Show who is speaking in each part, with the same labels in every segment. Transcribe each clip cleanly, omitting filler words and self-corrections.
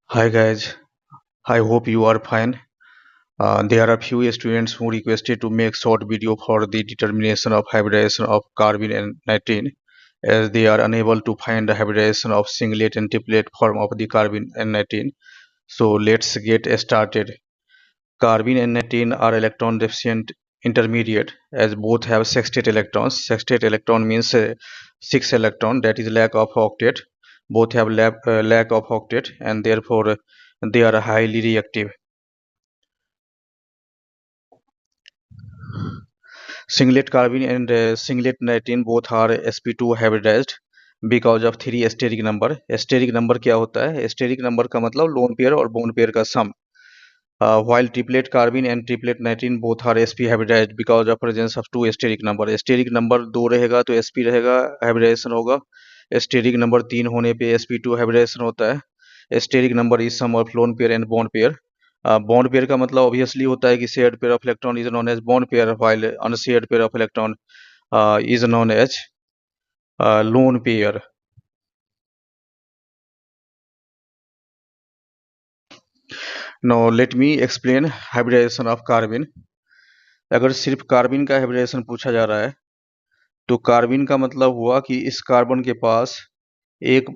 Speaker 1: Hi guys, I hope you are fine. There are few students who requested to make short video for the determination of hybridization of carbene and nitrene, as they are unable to find the hybridization of singlet and triplet form of the carbene and nitrene. So let's get started. Carbene and nitrene are electron deficient intermediate, as both have sextate electrons. Sextate electron means 6 electron, that is lack of octet. Both have lack of octet, and therefore they are highly reactive. Singlet carbene and singlet nitrene both are sp2 hybridized because of 3 steric number. Steric number क्या होता है? Steric number का मतलब lone pair और bone pair का सम. While triplet carbene and triplet nitrene both are sp hybridized because of presence of 2 steric number. Steric number 2 रहेगा तो sp रहेगा, hybridization होगा. Steric number 3 होने पे sp2 hybridization होता है. Steric number is sum of lone pair and bond pair. Bond pair का मतलब ऑब्वियसली होता है कि shared pair of electron is known as bond pair, while unshared pair of electron is known as lone pair. Now let me explain hybridization of carbon. अगर सिर्फ carbon का hybridisation पूछा जा रहा है तो कार्बन का मतलब हुआ कि इस कार्बन के पास एक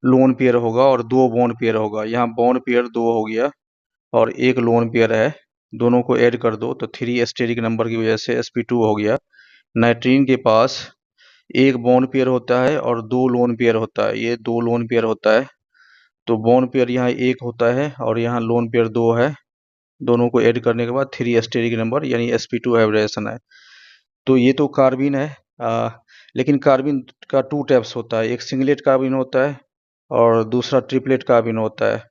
Speaker 1: लोन पेयर होगा और 2 बॉन्ड पेयर होगा. यहाँ बॉन्ड पेयर 2 हो गया और एक लोन पेयर है, दोनों को ऐड कर दो तो 3 स्टेरिक नंबर की वजह से sp2 हो गया. नाइट्रीन के पास एक बॉन्ड पेयर होता है और 2 लोन पेयर होता है. ये 2 लोन पेयर होता है, तो बॉन्ड पेयर यहाँ एक होता है और यहाँ लोन पेयर 2 है. दोनों को ऐड करने के बाद 3 स्टेरिक नंबर यानी sp2 हाइब्रिडेशन है. तो ये तो कार्बिन है. लेकिन कार्बिन का 2 टाइप्स होता है, एक सिंगलेट कार्बिन होता है और दूसरा ट्रिपलेट कार्बिन होता है.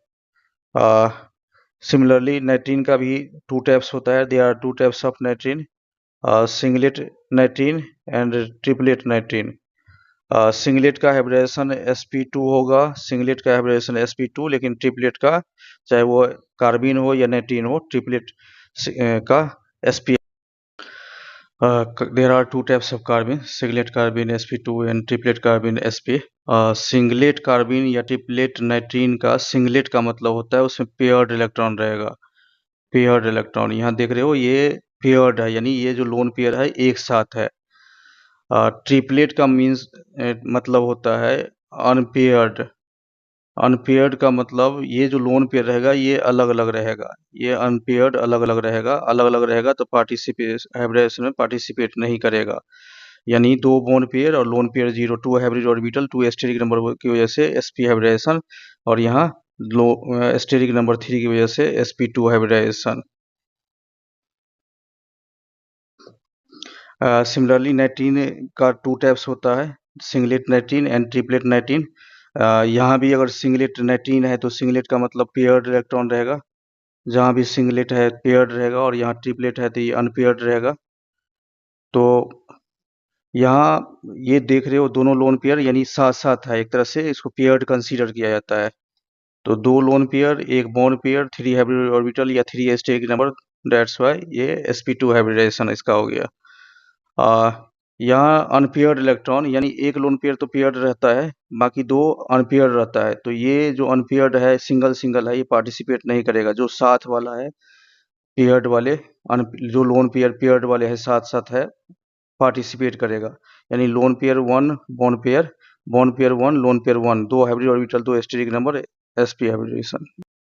Speaker 1: सिमिलरली नाइट्रीन का भी 2 टाइप्स होता है. There are 2 types of nitrene, singlet nitrene and triplet nitrene. Singlet का हाइब्रिडेशन sp2 होगा, सिंगलेट का हाइब्रिडेशन sp2, लेकिन ट्रिपलेट का चाहे वो कार्बिन हो या नाइट्रीन हो, ट्रिपलेट का sp. There are 2 types of carbene, singlet carbene sp2 and triplet carbene sp. Singlet carbene या ट्रिपलेट नाइट्रीन का सिंगलेट का मतलब होता है उसमें पेयर्ड इलेक्ट्रॉन रहेगा. पेयर्ड इलेक्ट्रॉन यहाँ देख रहे हो, ये पेयर्ड है, यानी ये जो लोन पेयर है एक साथ है. ट्रिपलेट का मीन्स मतलब होता है अनपेयर्ड. अनपेयर्ड का मतलब ये जो लोन पेयर रहेगा ये अलग अलग रहेगा, ये अनपेयर्ड अलग अलग रहेगा. अलग अलग रहेगा तो हाइब्रिडेशन में पार्टिसिपेट नहीं करेगा. यानी 2 बॉन्ड पेयर और lone pair 0, 2 hybrid orbital, 2 steric number की वजह से sp हाइब्रिडेशन, और यहाँ स्टेरिक नंबर 3 की वजह से sp2 हाइब्रिडेशन. सिमिलरली नाइट्रीन का 2 टाइप्स होता है, सिंगलेट नाइट्रीन एंड ट्रिपलेट नाइट्रीन. यहाँ भी अगर सिंगलेट नाइट्रीन है तो सिंगलेट का मतलब पेयर्ड इलेक्ट्रॉन रहेगा, जहाँ भी सिंगलेट है पेयर्ड रहेगा, और यहाँ ट्रिपलेट है तो ये अनपेयर्ड रहेगा. तो यहाँ ये देख रहे हो दोनों लोन पेयर यानी साथ साथ है, एक तरह से इसको पेयर्ड कंसीडर किया जाता है. तो 2 लोन पेयर, एक बॉन्ड पेयर, 3 हाइब्रिड ऑर्बिटल या 3 स्टेरिक नंबर, दैट्स वाई ये sp2 हाइब्रिडेशन इसका हो गया. यहाँ अनपेयर्ड इलेक्ट्रॉन यानी एक लोन पेयर तो पेयर्ड रहता है, बाकी 2 अनपेयर्ड रहता है. तो ये जो अनपेयर्ड है सिंगल सिंगल है, ये पार्टिसिपेट नहीं करेगा. जो साथ वाला है पेयर्ड वाले, जो लोन पेयर पेयर्ड वाले है साथ साथ है, पार्टिसिपेट करेगा. यानी lone pair 1 bond pair 1 lone pair 1, 2 hybrid orbital 2 steric number sp hybridisation.